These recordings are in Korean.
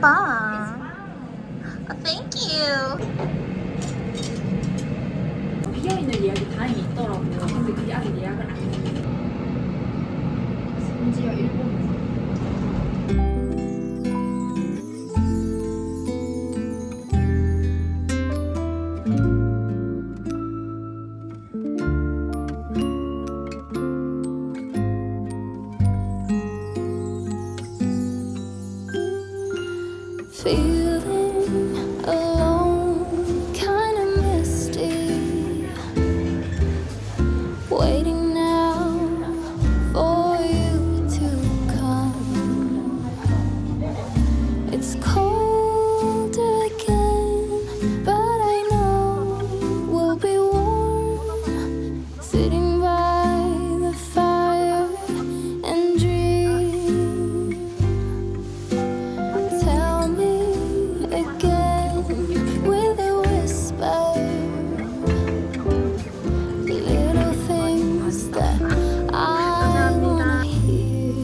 예뻐. Thank you. 비어있는 예약이 다행히 있더라고요. 근데 그게 아직 예약을 안 했어요. 심지어 일본에서. Feeling alone, kinda misty. Waiting now for you to come. It's cold again, but I know we'll be warm. Sitting by the fire and dream. Tell me again with a whisper, little things that I wanna hear,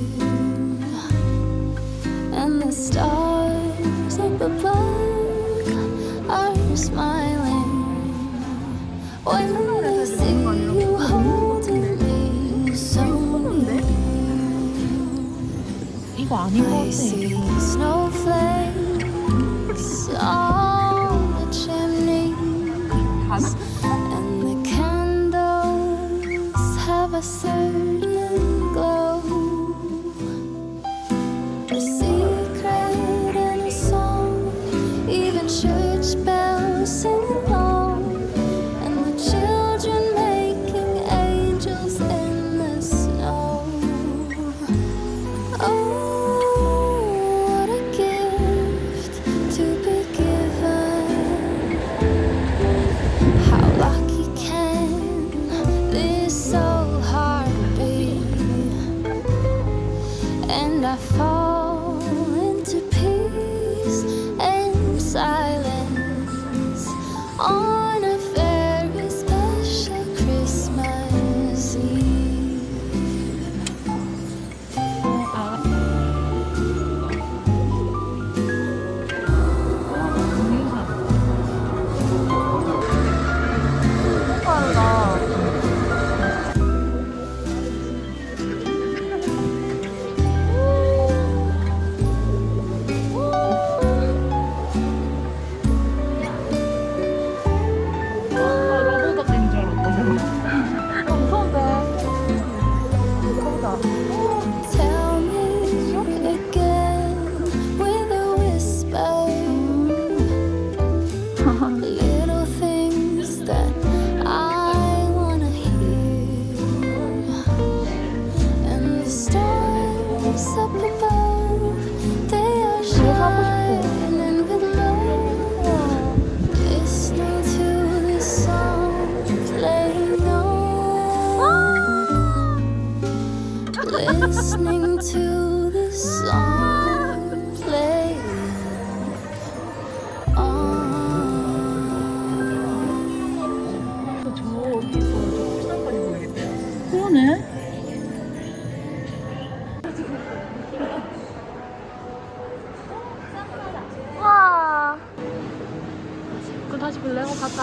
and the stars up above are smiling when they see you holding me so near. 이거 아닌 것 I see snowflakes on the chimney, and the candles have a certain glow. A secret and a song, even church bells sing along, and the children making angels in the snow. Oh, what a gift to be given. How lucky can this soul heart be? And I fall into peace and silence on a very special Christmas Eve. 빠르다. 러버덕인 줄 알았거든. 무서운데. 무섭다. Tell me again with a whisper, little things that I wanna hear, and the stars up above, they are shining with love, listening to this song playing on. Listening to the song playing on. 저기서 불쌍하게 보이겠대요. 그러네. 와. 그 다시 블랙호 가자.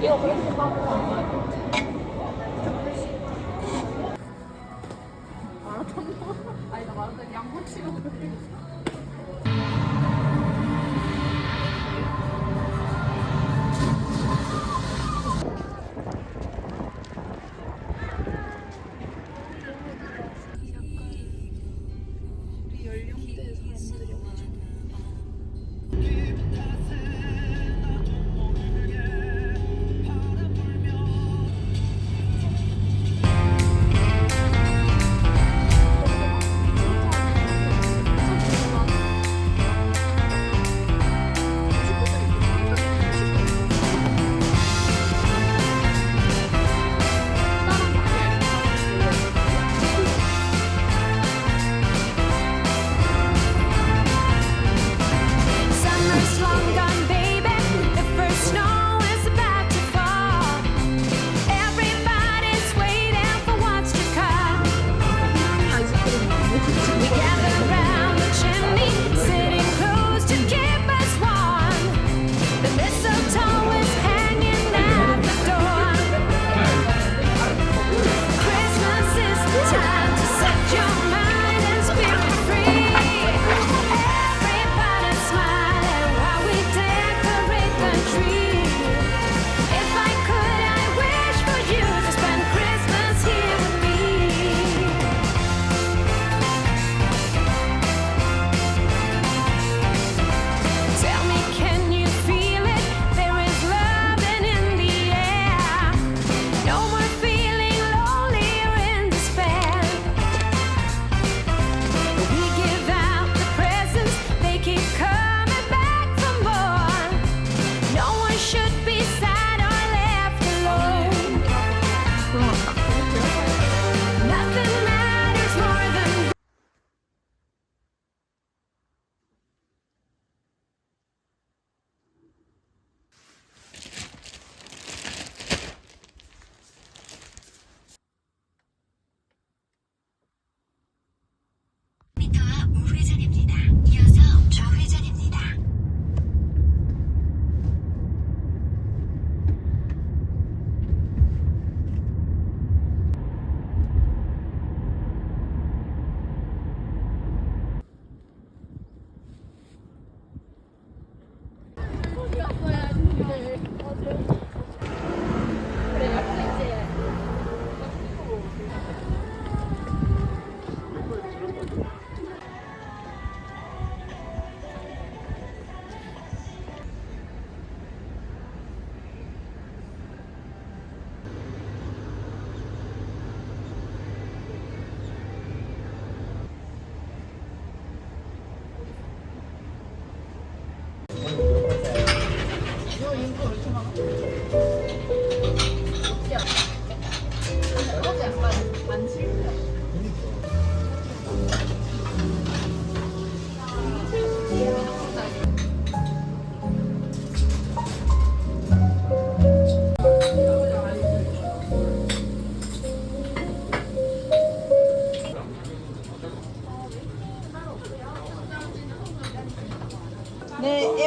이거 그렇게 마라톤 아니 나 마라톤 양보 치고 연령대 사람들이 와가지고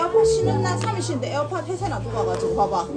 에어팟 쉬는 날 3일 쉬는데 에어팟 회사 놔두고 와가지고 봐봐.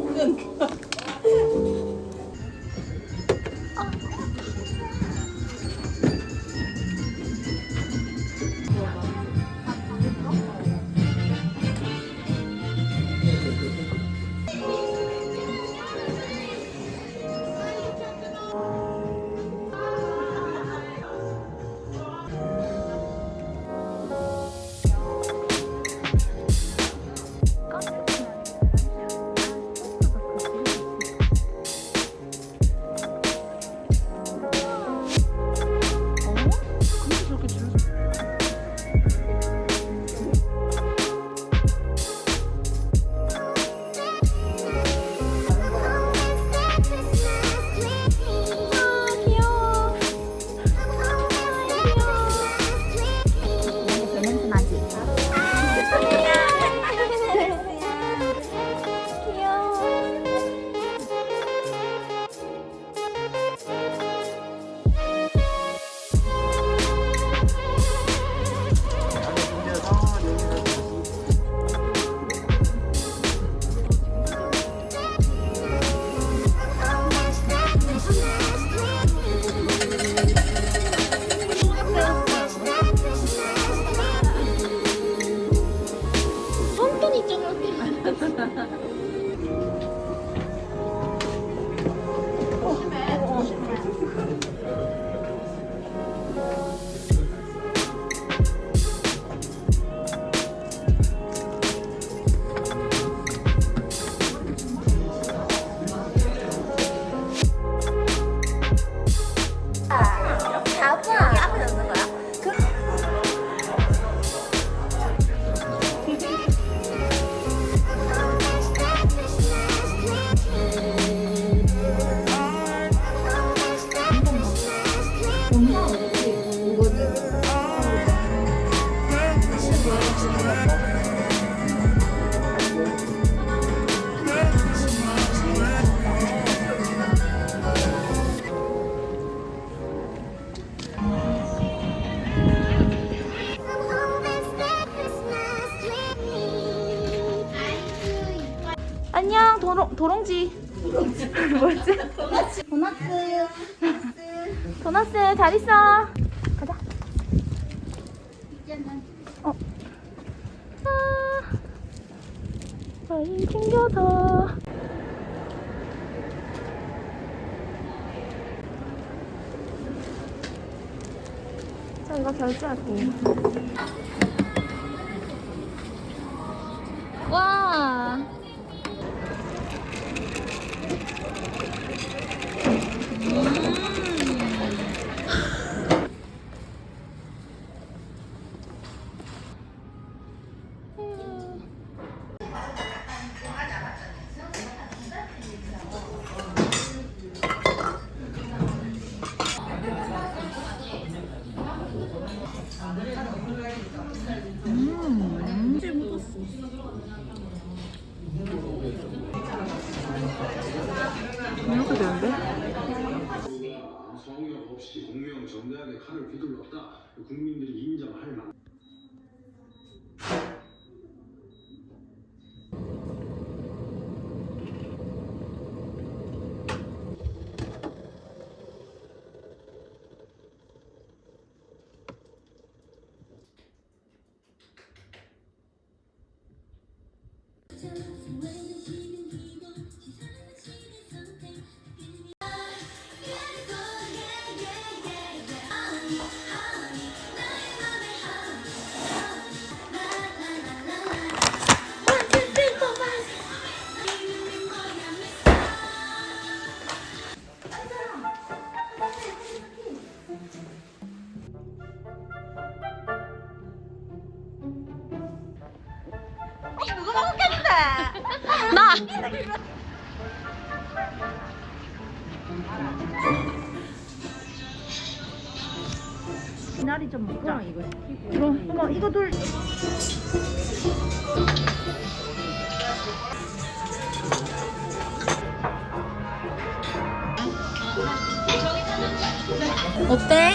안녕 도롱지. 뭐지? 도나스 잘 있어. 가자. 와인 챙겨서. 자 이거 결제할게. 와. 이렇게 되는데? 성역 없이 공명 정당하게 칼을 휘둘렀다. 국민들이 인정할 만. 나! 미나리 좀 먹자. 이거 시키고. 그럼 한번 이거 돌. 어때?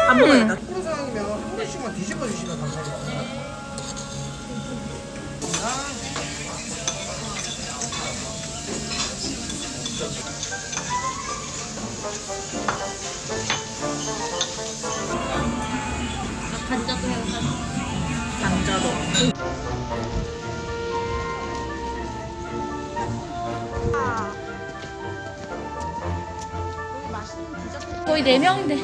안 먹어야 돼. 그런 상황이면 한 번씩만 뒤집어 주시면 감사하겠습니다. 간자도 해볼까? 간자도. 거의 4명인데.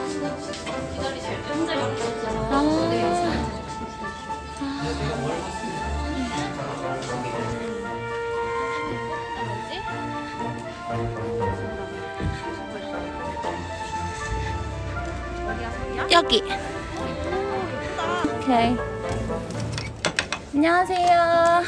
여기. 오케이. 안녕하세요.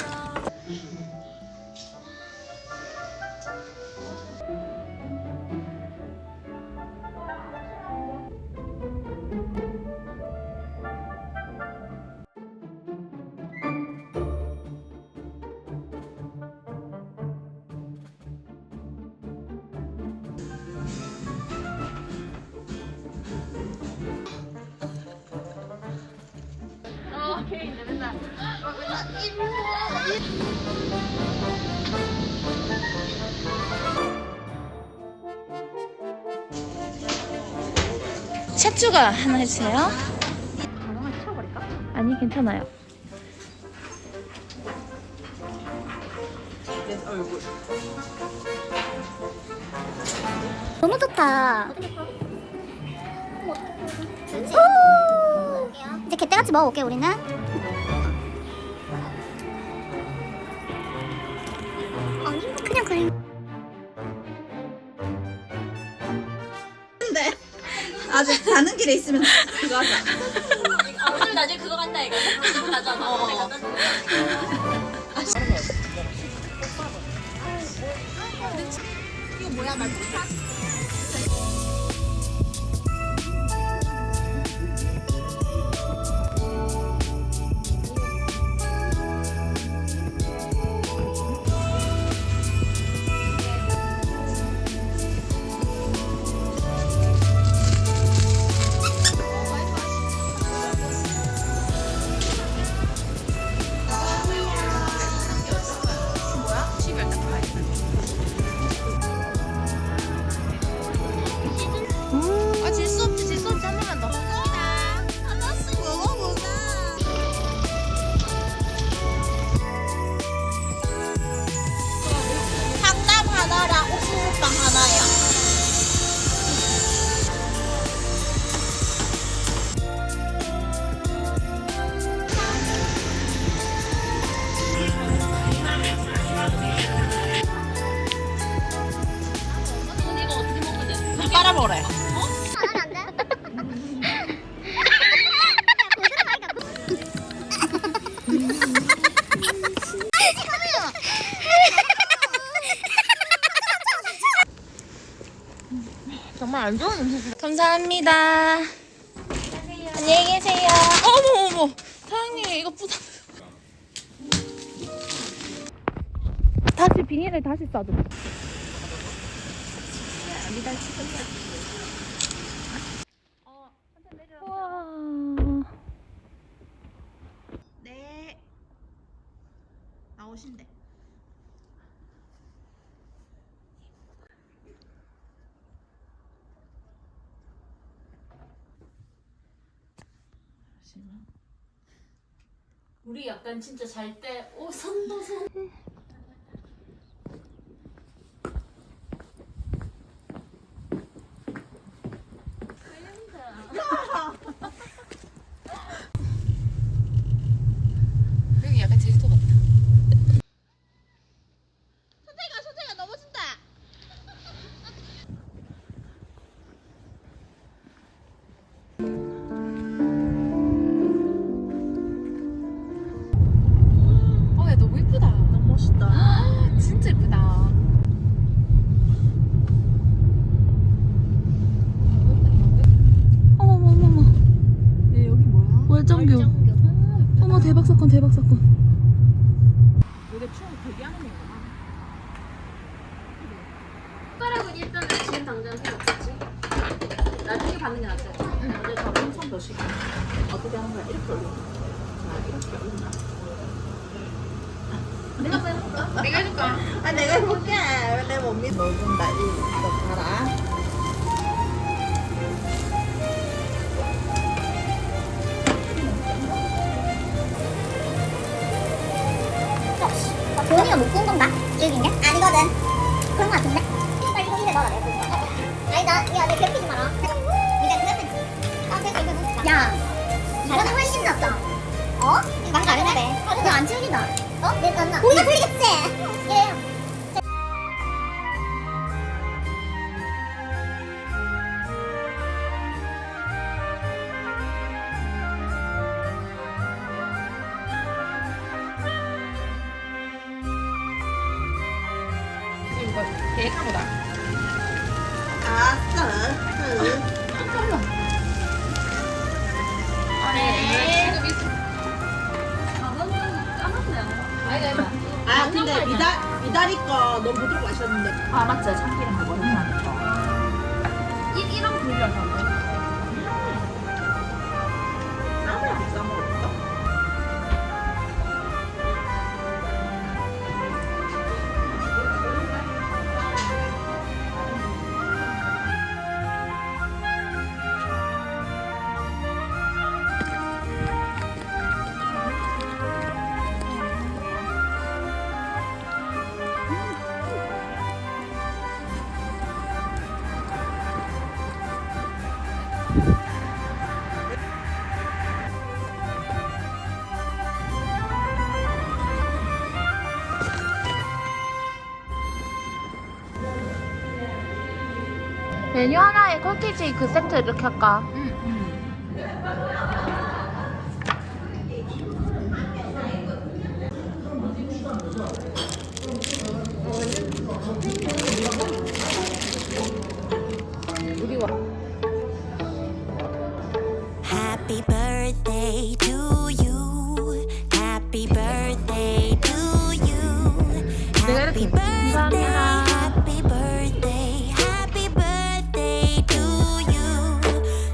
샷추가 하나 해주세요. 아니 괜찮아요. 너무 좋다. 오! 이제 개떼같이 먹어볼게 우리는. 아니 그냥 그래. 근데 아직 가는 길에 있으면 그거 하자. 오늘 나중에 그거 간다 이거. 그거 가잖아. 이거 뭐야 나 상담 하나랑 옥수수빵 하나요. 빨아먹으래. 정말 안 좋은 음식. 감사합니다. 안녕히 계세요. 어머 어머. 사장님 이거 부담. 다시 비닐을 다시 싸줘. 와. 네. 나오신대. 우리 약간 진짜 잘 때, 오, 손도 손. 여기 약간 제주도 같다. 선생이가 넘어진다. 야, 너무 이쁘다. 너무 멋있다. 진짜 이쁘다. 어머머머머. 얘 여기 뭐야? 월정교. 어머 대박 사건 대박 사건. 여기 추억 대기하는 거구나. 숟가락은 일단은 지금 당장 필요 없지. 나중에 받는 게 낫지. 근데 저는 손 더 시켜. 어떻게 하는 거야? 이렇게 올리는 거야. 자, 이렇게 올린다. 내가 해줄까? 아 내가 해볼게. 내 몸이 넣어준다. 이거 봐라. 도훈이가 못 구운 건가? 여기냐? 아니거든. 그런 거 같은데? 나 이거 입에 넣어라. 아니다. 야, 내 괴롭히지 마라. 이제 그랬더니 됐어. 이거 넣자. 야, 이거는 훨씬 낫다. 어? 이거 많이 다르네. 이거 안 틀리다. 어? 내 낫나? 우리가 틀리겠지? 예. 이거 계획하보다. 아싸. 네. 지금 이 아 근데 미다리 거 너무 부드럽고 맛있었는데. 아, 맞죠. 참기름 그거 해야 돼. 이런 분이라서. 쌈이랑 싸 먹을까? 메뉴 하나에 콜키지 그 세트 이렇게 할까? Happy birthday to you. Happy birthday to you. Happy birthday. Happy birthday. Happy birthday to you.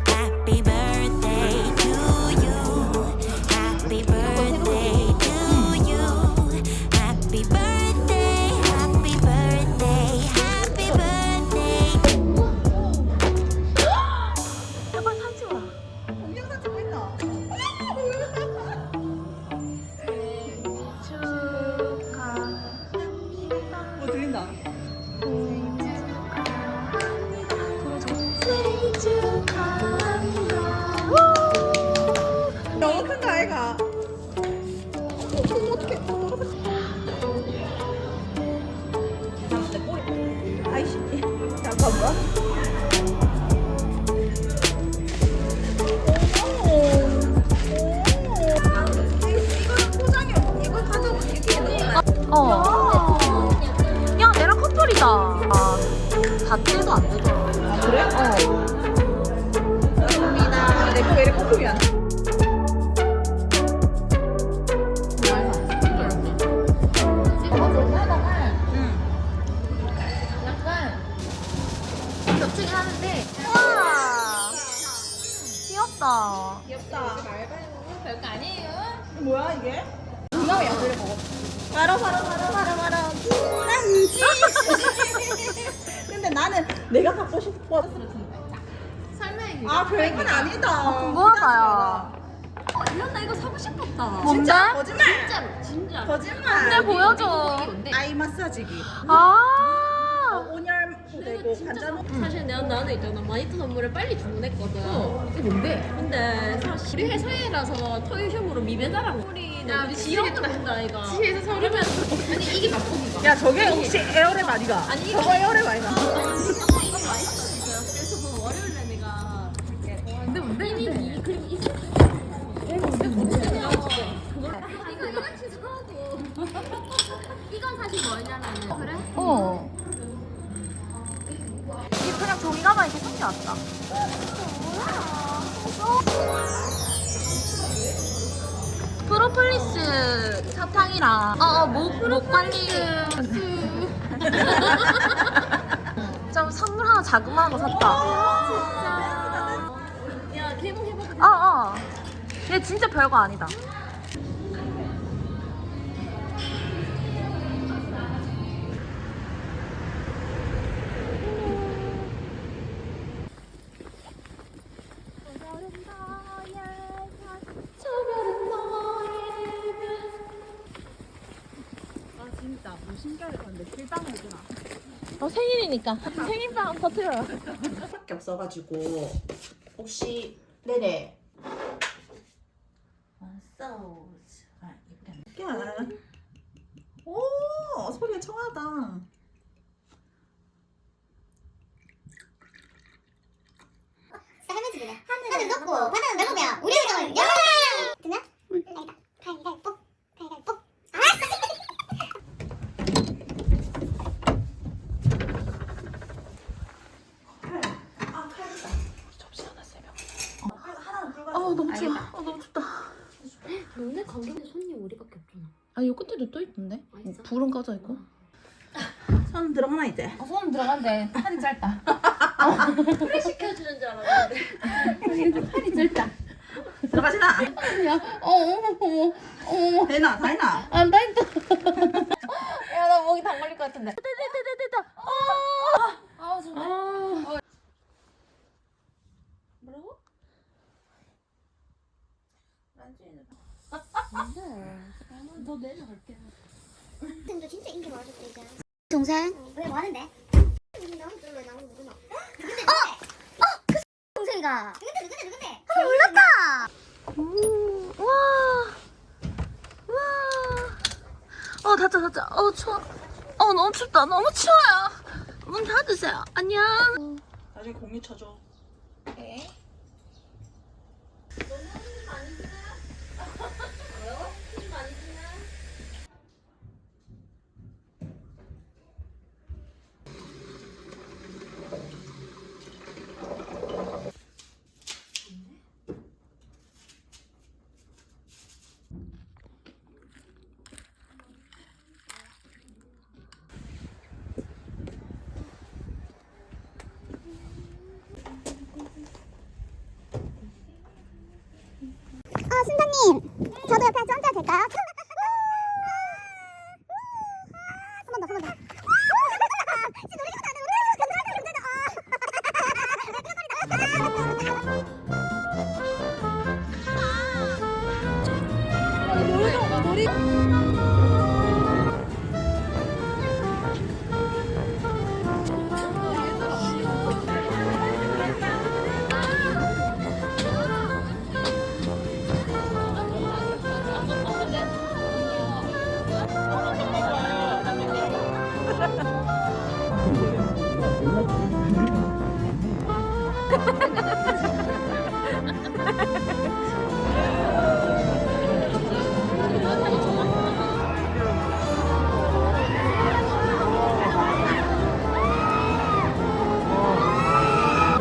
Happy birthday to you. Happy birthday to you. Happy birthday. Happy birthday. Happy birthday. 제발 사지 마. 동영상 찍고 있나? 뭐 들린다. 너무 큰 거 아이가? 어떡해. 아이씨. 잠깐만. 이거는 포장이 이거 가져고 이렇게 넣어. 야, 내랑 커플이다. 아, 닷대도 안 되더라. 그래? 감사합니다. 내거 왜 이렇게 거품이 안 나? 겹치긴 하는데. 와, 귀엽다. 귀엽다. 별거 아니에요. 뭐야 이게? 이거 약을 먹어. 바로. 남지. 근데 나는 내가 갖고 싶어. 설명해. 아 별건 아니다. 궁금하다야. 이런 나 이거 사고 싶었다. 뭔데? 진짜 거짓말. 진짜. 거짓말. 근데 보여줘. 아이 마사지기. 아. 온열 되고 간장. 사실 나는 있잖아 마니또 선물을 빨리 주문했거든. 이게 뭔데? 근데 사실 우리 회사에라서 토요휴무로 미배달하고 우리 너무 지역한다 이거. 지혜에서 서울이면 아니 이게 맛보기가. 야 저게 혹시 에어랩 아니가? 아니, 저거 에어랩 아니가? 이거 맛있었어요. 그래서 뭐 월요일에 내가 근데 뭔데? 이미 그리고 있어. 이거 같이 사고. 이건 사실 뭐냐면 그래? 어. 이게 그냥 종이 가방 이렇게 생겨왔다. 프로폴리스 사탕이랑 목 관리 좀 선물 하나 자그마한 거 샀다. 야 개봉해보자. 근데 진짜 별거 아니다. 생일이니까 생일빵 터트려요. 밖에 없어가지고 혹시 네네. 소스. 아 이렇게. 오 소리가 청하다. 할매 집이네. 하늘 높고 바다는 넓으면 우리 의정은 영원하. 듣나? 아니다. 가위가위뽀. 가위가위뽀. 너무 추워. 너무 춥다. 너네 관객에 손님 우리밖에 없잖아. 아, 요 끝에도 또 있던데? 불은 꺼져 있고. 손 들어가나 이제. 손 들어간대. 팔이 짧다. 그래 시켜주는 줄 알았는데. 팔이 짧다. 들어가지나. 어머. 되나 다 했나? 안 다닌다. 야, 나 목이 다 걸릴 것 같은데. 됐다. 아, 정말. 뭐라고? 너 내려갈게. 근데 진짜 인기 많아졌어 이제. 동생? 왜 많은데? 왜 나무 누구나? 누군데? 그 동생이가. 누군데? 몰랐다. 와. 닫자. 추워. 너무 춥다. 너무 추워요. 문 닫으세요. 안녕. 나중에 공유 쳐줘. 네. 순자님, 저도 옆에 좀 앉아도 될까요? 한 번 더. 진짜 노래가 나네.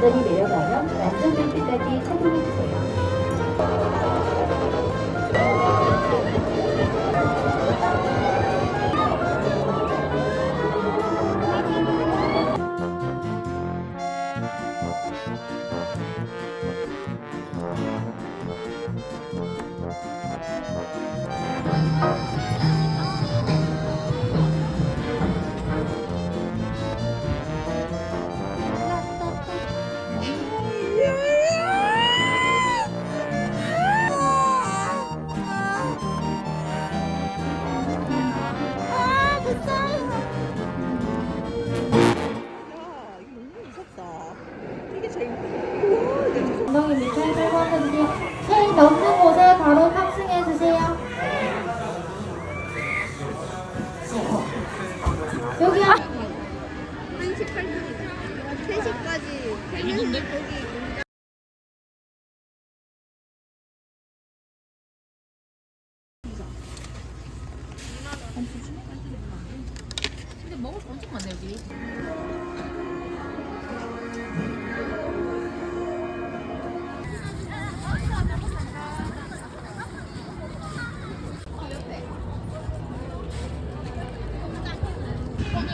완전히 내려가면 완전 벨트까지 착용해주세요. 엉덩이 밑을 긁었는지 체인 넘는 곳에 바로 탑승해주세요. 여기 한 1시 8분이다. 3시까지 되는데 거기 근데 먹을 거 엄청 많네, 여기.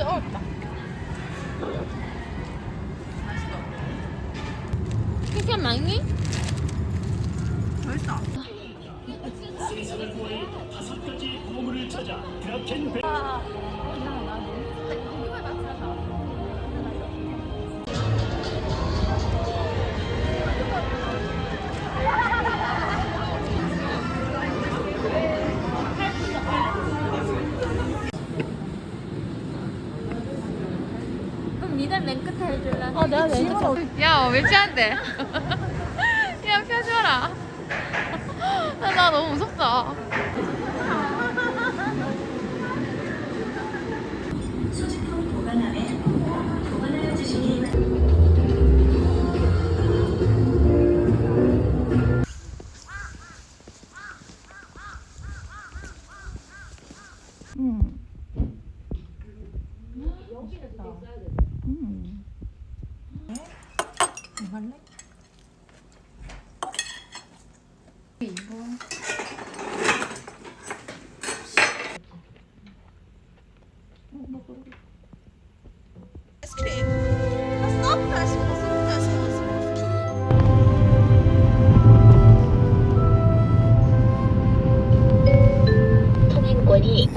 어렵다. 맛있어. 케이크 많이? 맛있다. 그럼 니들 맨 끝에 해줄래? 내가 내 야, 왜 피한대? 야, 펴줘라. 나 너무 무섭다.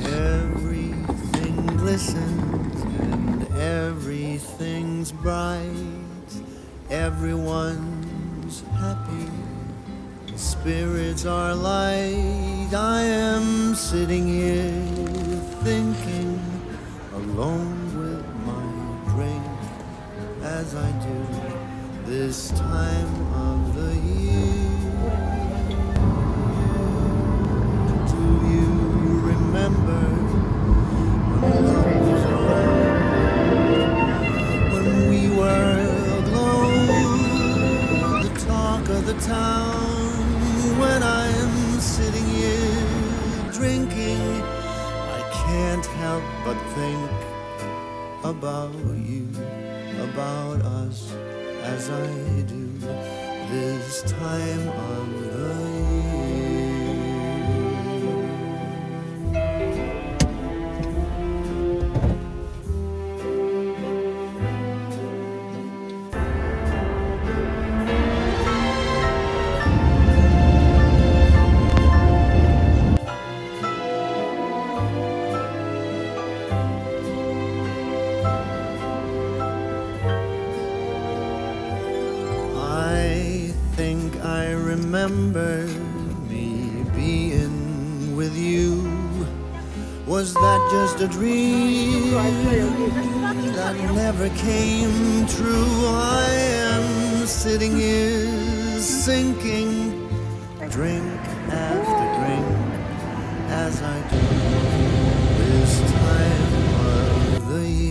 Everything glistens and everything's bright. Everyone's happy. Spirits are light. I am sitting here thinking, alone with my drink, as I do this time of the year. Do you remember when love was around, when we were alone, the talk of the town? When I'm sitting here drinking, I can't help but think about you, about us, as I do this time of the year. I remember me being with you. Was that just a dream that never came true? I am sitting here sinking, drink after drink, as I do this time of the year.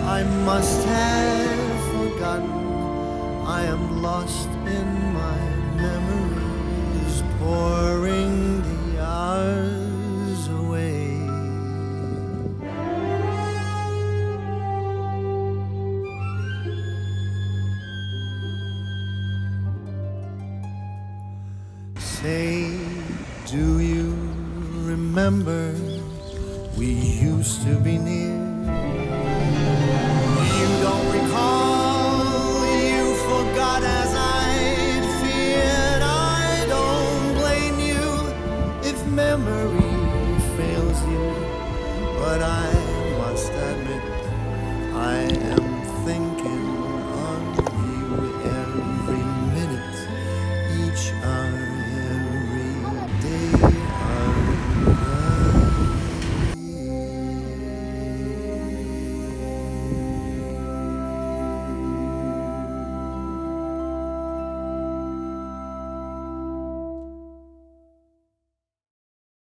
I must have forgotten. I am lost in my memories, pouring the hours away. Say, do you remember we used to be near? You don't recall, you forgot as I'd feared. I don't blame you if memory fails you, but I must admit I am thinking